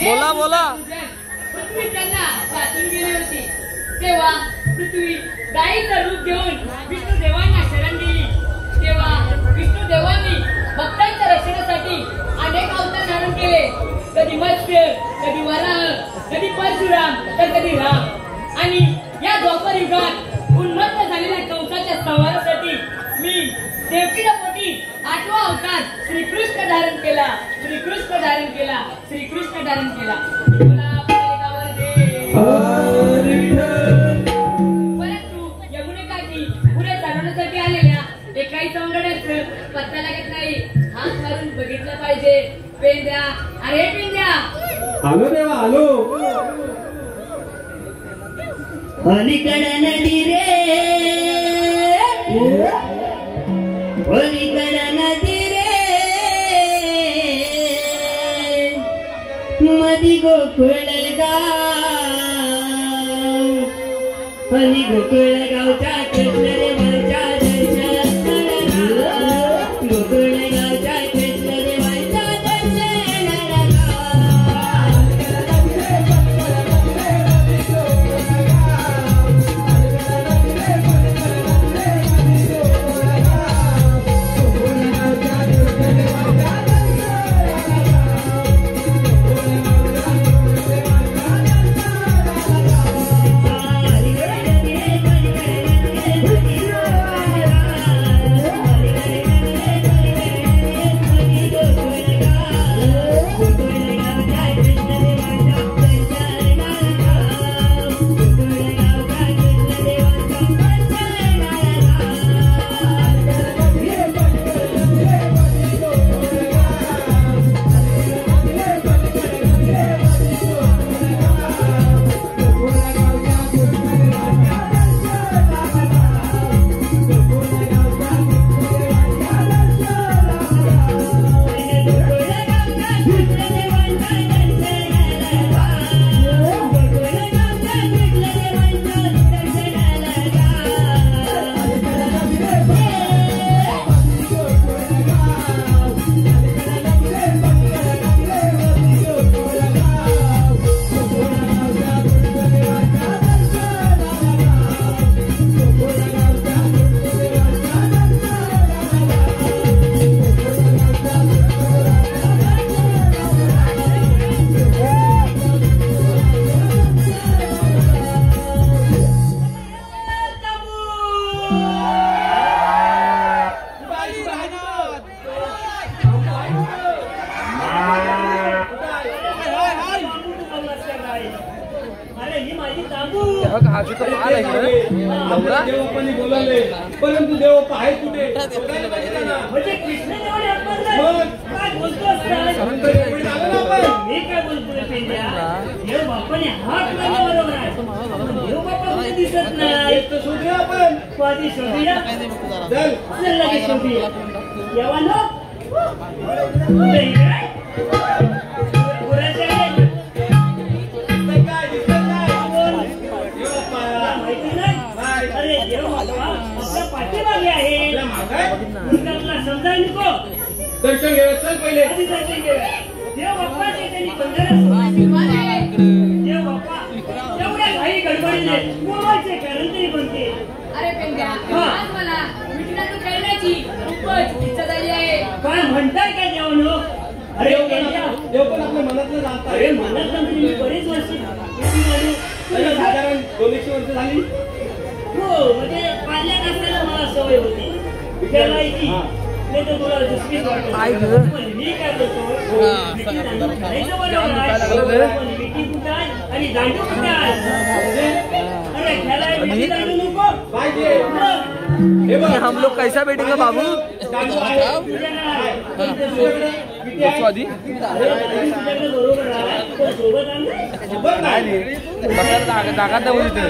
बोला बोला. पृथ्वी त्यांना वाचून गेली होती तेव्हा पृथ्वी गायीचं रूप घेऊन विष्णुदेवांना शरण गेली. तेव्हा विष्णुदेवांनी भक्तांच्या रक्षणासाठी अनेक अवतार धारण केले. कधी मत्स्य, कधी वराह, कधी परशुराम तर कधी राम. आणि या द्वापर युगात उन्मत्त झालेल्या कंसाच्या संहारासाठी मी देवकीच्या पोटी 8वा अवतार श्रीकृष्ण धारण केला. श्रीकृष्ण धारण केला. श्रीकृष्ण धारण केला. परंतु यमुनेकाठी पुढे चालवण्यासाठी आलेल्या एकाही सौंदर्याचं पत्ता लागत नाही. हात मारून बघितलं पाहिजे. पेंद्या, अरे पेंद्या, आलो देवा आलो. अलीकड नदी रे, अलीकड नदी रे, मधी गोकुळगाव, आणि गोकुळगावच्या कृष्ण रे वरच्या दर्शनाला, गोकुळगावच्या कृष्ण रे वरच्या दर्शनाला. परंतु देव पाहाय कुठे म्हणजे कृष्ण काय बोलतोस मी काय बोलतोय पेंड्या. देव बापाने हात लावला बरोबर आहे. देव बापा कुठे दिसत नाही. शोधूया आपण. स्वादी शोधूया. चल चल लगेच शोधूया. येवानो दर्शन घ्यायला चल पहिले. देव बाप्पाचे त्यांनी पंधरा देव बाप्पा एवढ्या घाई गडबडीने कोणाचे कारण तरी बनते. अरे पेंद्या, आज मला विठ्ठलाचं खेळण्याची खूपच इच्छा झाली आहे. काय म्हणताय काय देवानो. अरे देव पण आपल्या मनातलं जाणता. अरे मनातलं म्हणजे मी बरेच वर्ष साधारण 200 वर्ष झाली. हो म्हणजे पाल्यात असताना मला सवय होती खेळायची. नाही तर तुला दुसरीच वाटत. मी काय बोलतो विटी कुठं आहे आणि दांडू कुठं आहे. अरे खेळायला विटी दांडू नको पाहिजे. हम लोग कैसा बैठेंगे बाबू. स्वादी बरोबर आहे सोबत आणलं जागा दाबून येते.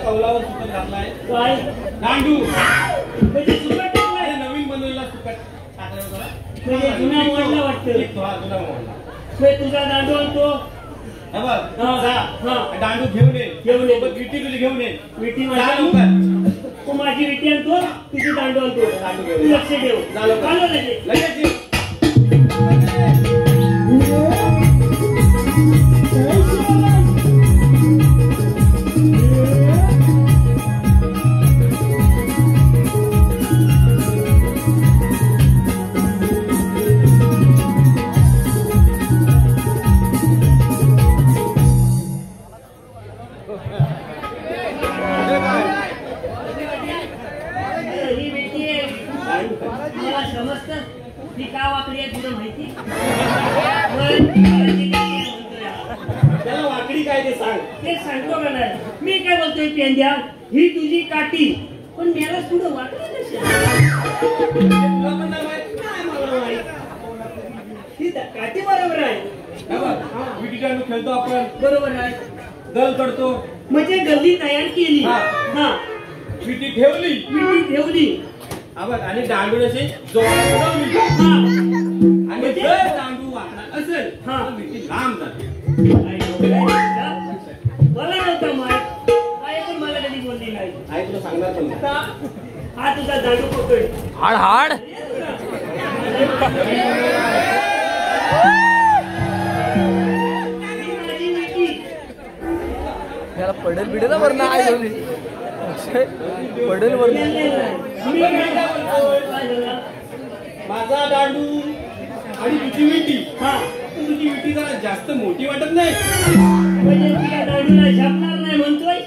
कौलावर सुकट घातलाय. काय दांडू म्हणजे सुकट टाकलाय. नवीन बनवलेला सुकट टाकला. म्हणजे जुना मोडला वाटतं. जुना मोडला. तुझा दांडू आणतो. दांडू घेऊन ये. विटी तुझी घेऊन ये. विटी तू माझी विटी आणतो. तुझी दांडू आणतो. तू लक्ष ठेव. लगेच ते सांगतो का नाही मी काय बोलतोय पेंद्या ही तुझी काठी पण मला पुढं वाटलं कशी तुला पण नाही माहित? काय मला माहित ही काठी बरोबर आहे हे बघ, विटी दांडू खेळतो आपण, बरोबर आहे दल करतो, म्हणजे गल्ली तयार केली हा. हा विटी ठेवली, विटी ठेवली हा बघ, आणि दांडू अशी जोरात उडवली. हा आणि जर दांडू वाकला असेल हा. तर विटी लांब जाते. मला नव्हतं माहित काय पण मला कधी बोलली नाही आई तुला सांगणार पण नाही. आता हा तुझा दांडू पकड हाड हाड माझी विटी याला पडेल बिडेल वरण आई ठेवली पडेल वरण मी काय बोलतोय? माझा दांडू आणि तुझी विटी, हा पण तुझी विटी जरा जास्त मोठी वाटत नाही. म्हणजे तुझ्या दांडूला झापणार नाही म्हणतोय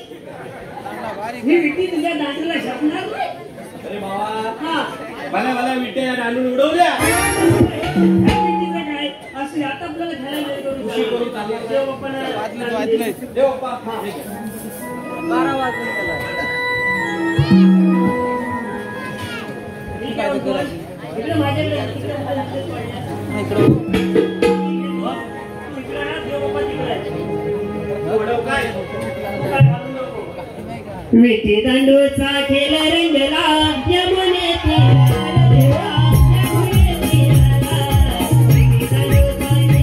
ही विटी तुझ्या दांडूला झापणार नाही अरे बाबा, हा मला विट्या या दांडून उडवल्या. ह्या विटीचं काय असं आता आपल्याला खेळायला नाही करू उशी करून चालला. देव बाप्पाला दे बाप्पा, हे घे. 12 वाजले त्याला मी काय बोलतोय? इकडे माझ्याकडे इकडे माझ्याकडे पडल्या. इकडं इकडे ना देव बाप्पा तिकडे आहे. उडव काय? काय घालू नको. विटी दांडूचा खेळ रंगला यमुनेतील देवा, यमुनेतील विटी दांडूचा खेळ रंगला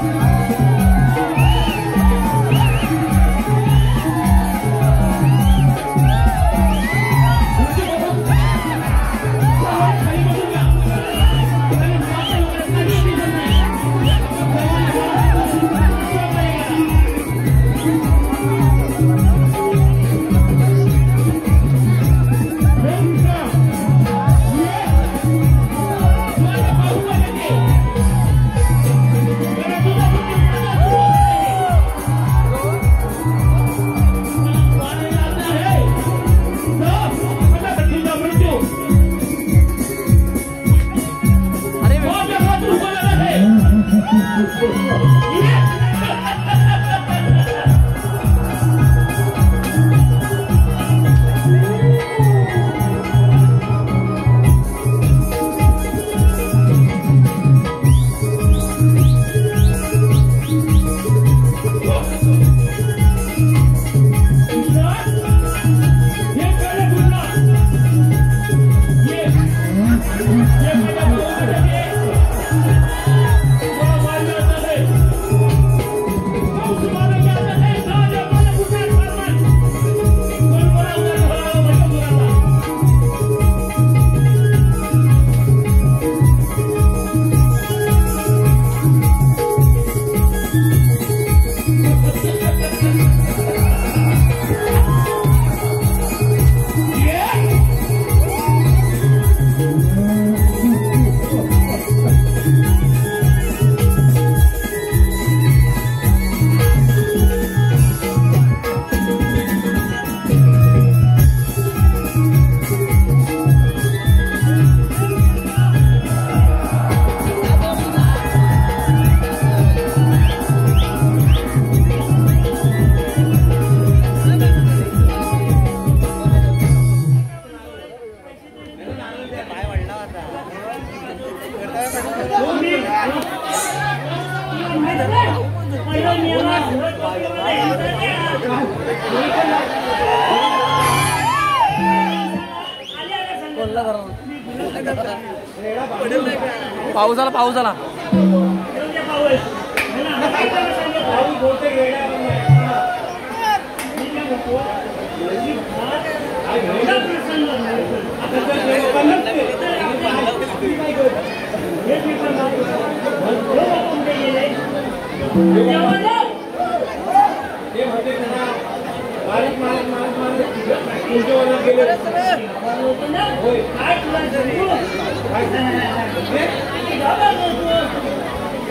यमुनेतील पाऊस आला पाऊस आला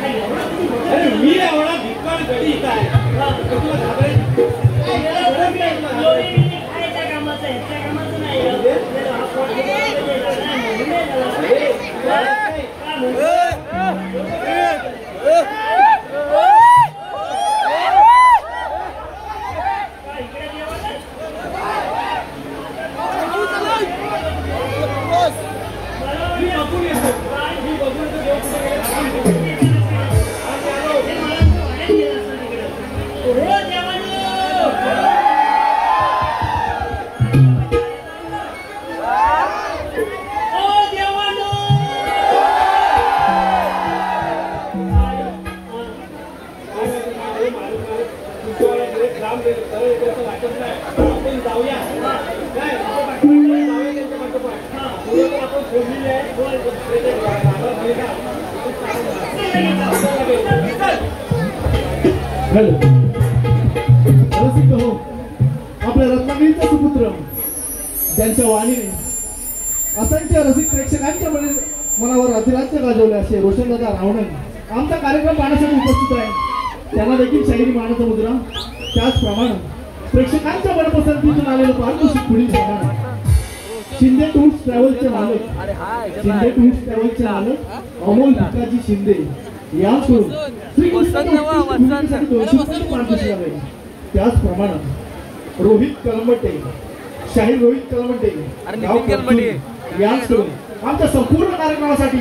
मी एवढा भिक्कड गडी इथं आहे तुला रसिक हो आपल्या रत्नागिरीचा सुपुत्र ज्यांच्या वाणीने असंख्य रसिक प्रेक्षकांच्या मनावर अधिराज्य गाजवले असे रोशनदादा रावणन आमचा कार्यक्रम पाहण्यासाठी उपस्थित आहे. त्यांना देखील शाहिरी मानाचा मुद्रा. त्याचप्रमाणे प्रेक्षकांच्या मनपसंतीतून आलेलं पारितोषिक पुढील प्रमाणे शिंदे टूर्स ट्रॅव्हलचे मालक अमोल भिकाजी शिंदे यांकडून त्याचप्रमाणे रोहित कलमटे शाहीर रोहित कलमटे यांकडून आमच्या संपूर्ण कार्यक्रमासाठी